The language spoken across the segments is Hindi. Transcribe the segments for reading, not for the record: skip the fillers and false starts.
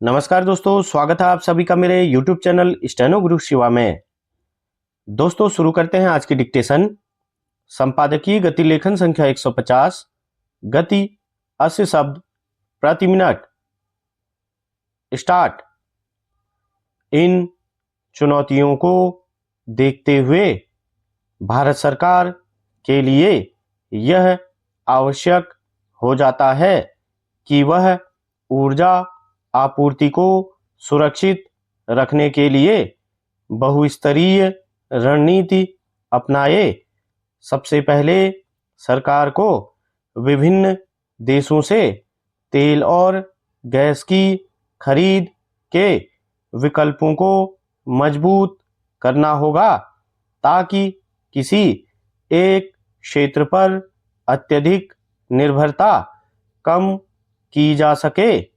नमस्कार दोस्तों, स्वागत है आप सभी का मेरे YouTube चैनल स्टेनो गुरु शिवा में। दोस्तों शुरू करते हैं आज की डिक्टेशन। संपादकीय गति लेखन संख्या 150, गति 80 शब्द प्रति मिनट। स्टार्ट। इन चुनौतियों को देखते हुए भारत सरकार के लिए यह आवश्यक हो जाता है कि वह ऊर्जा आपूर्ति को सुरक्षित रखने के लिए बहुस्तरीय रणनीति अपनाए। सबसे पहले सरकार को विभिन्न देशों से तेल और गैस की खरीद के विकल्पों को मजबूत करना होगा ताकि किसी एक क्षेत्र पर अत्यधिक निर्भरता कम की जा सके।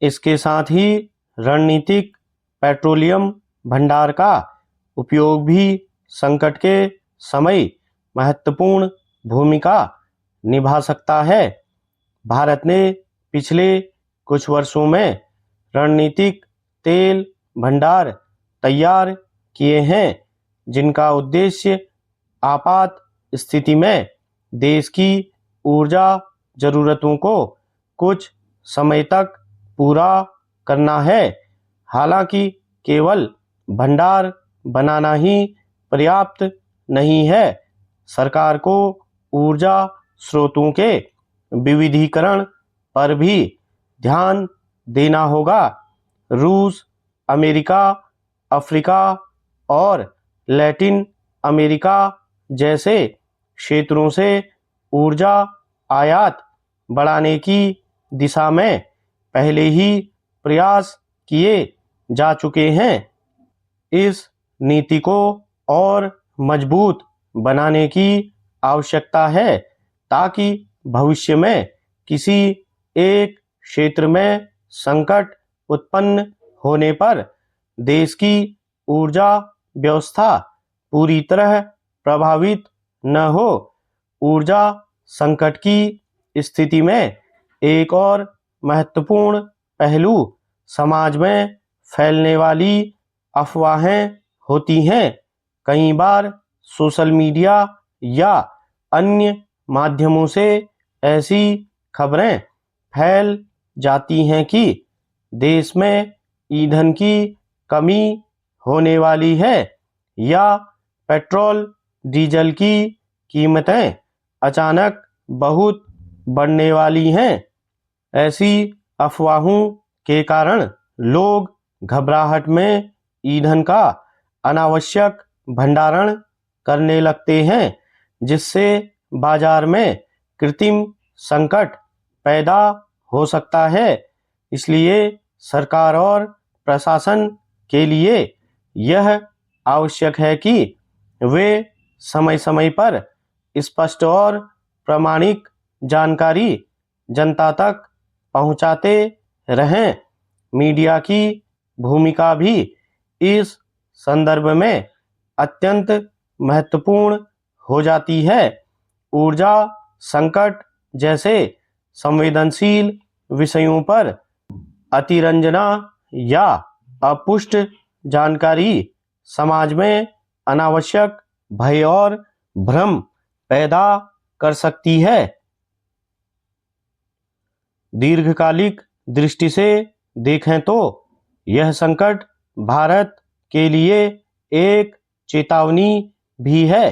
इसके साथ ही रणनीतिक पेट्रोलियम भंडार का उपयोग भी संकट के समय महत्वपूर्ण भूमिका निभा सकता है। भारत ने पिछले कुछ वर्षों में रणनीतिक तेल भंडार तैयार किए हैं जिनका उद्देश्य आपात स्थिति में देश की ऊर्जा जरूरतों को कुछ समय तक पूरा करना है। हालांकि केवल भंडार बनाना ही पर्याप्त नहीं है, सरकार को ऊर्जा स्रोतों के विविधीकरण पर भी ध्यान देना होगा। रूस, अमेरिका, अफ्रीका और लैटिन अमेरिका जैसे क्षेत्रों से ऊर्जा आयात बढ़ाने की दिशा में पहले ही प्रयास किए जा चुके हैं। इस नीति को और मजबूत बनाने की आवश्यकता है ताकि भविष्य में किसी एक क्षेत्र में संकट उत्पन्न होने पर देश की ऊर्जा व्यवस्था पूरी तरह प्रभावित न हो। ऊर्जा संकट की स्थिति में एक और महत्वपूर्ण पहलू समाज में फैलने वाली अफवाहें होती हैं। कई बार सोशल मीडिया या अन्य माध्यमों से ऐसी खबरें फैल जाती हैं कि देश में ईंधन की कमी होने वाली है या पेट्रोल डीजल की कीमतें अचानक बहुत बढ़ने वाली हैं। ऐसी अफवाहों के कारण लोग घबराहट में ईंधन का अनावश्यक भंडारण करने लगते हैं जिससे बाजार में कृत्रिम संकट पैदा हो सकता है। इसलिए सरकार और प्रशासन के लिए यह आवश्यक है कि वे समय समय पर स्पष्ट और प्रामाणिक जानकारी जनता तक पहुंचाते रहें। मीडिया की भूमिका भी इस संदर्भ में अत्यंत महत्वपूर्ण हो जाती है। ऊर्जा संकट जैसे संवेदनशील विषयों पर अतिरंजना या अपुष्ट जानकारी समाज में अनावश्यक भय और भ्रम पैदा कर सकती है। दीर्घकालिक दृष्टि से देखें तो यह संकट भारत के लिए एक चेतावनी भी है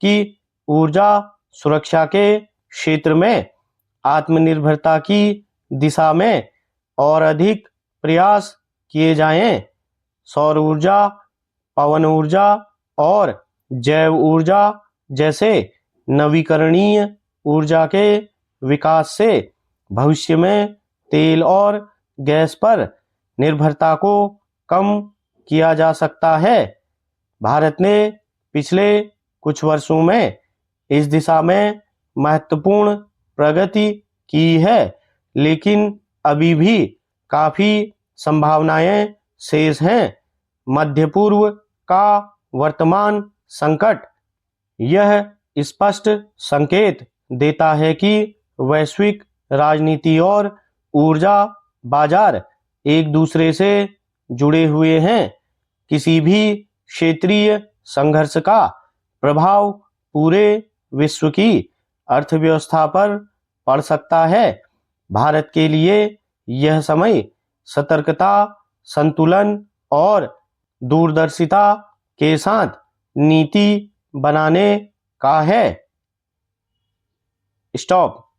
कि ऊर्जा सुरक्षा के क्षेत्र में आत्मनिर्भरता की दिशा में और अधिक प्रयास किए जाएं। सौर ऊर्जा, पवन ऊर्जा और जैव ऊर्जा जैसे नवीकरणीय ऊर्जा के विकास से भविष्य में तेल और गैस पर निर्भरता को कम किया जा सकता है। भारत ने पिछले कुछ वर्षों में इस दिशा में महत्वपूर्ण प्रगति की है, लेकिन अभी भी काफी संभावनाएं शेष हैं। मध्य पूर्व का वर्तमान संकट यह स्पष्ट संकेत देता है कि वैश्विक राजनीति और ऊर्जा बाजार एक दूसरे से जुड़े हुए हैं। किसी भी क्षेत्रीय संघर्ष का प्रभाव पूरे विश्व की अर्थव्यवस्था पर पड़ सकता है। भारत के लिए यह समय सतर्कता, संतुलन और दूरदर्शिता के साथ नीति बनाने का है। स्टॉप।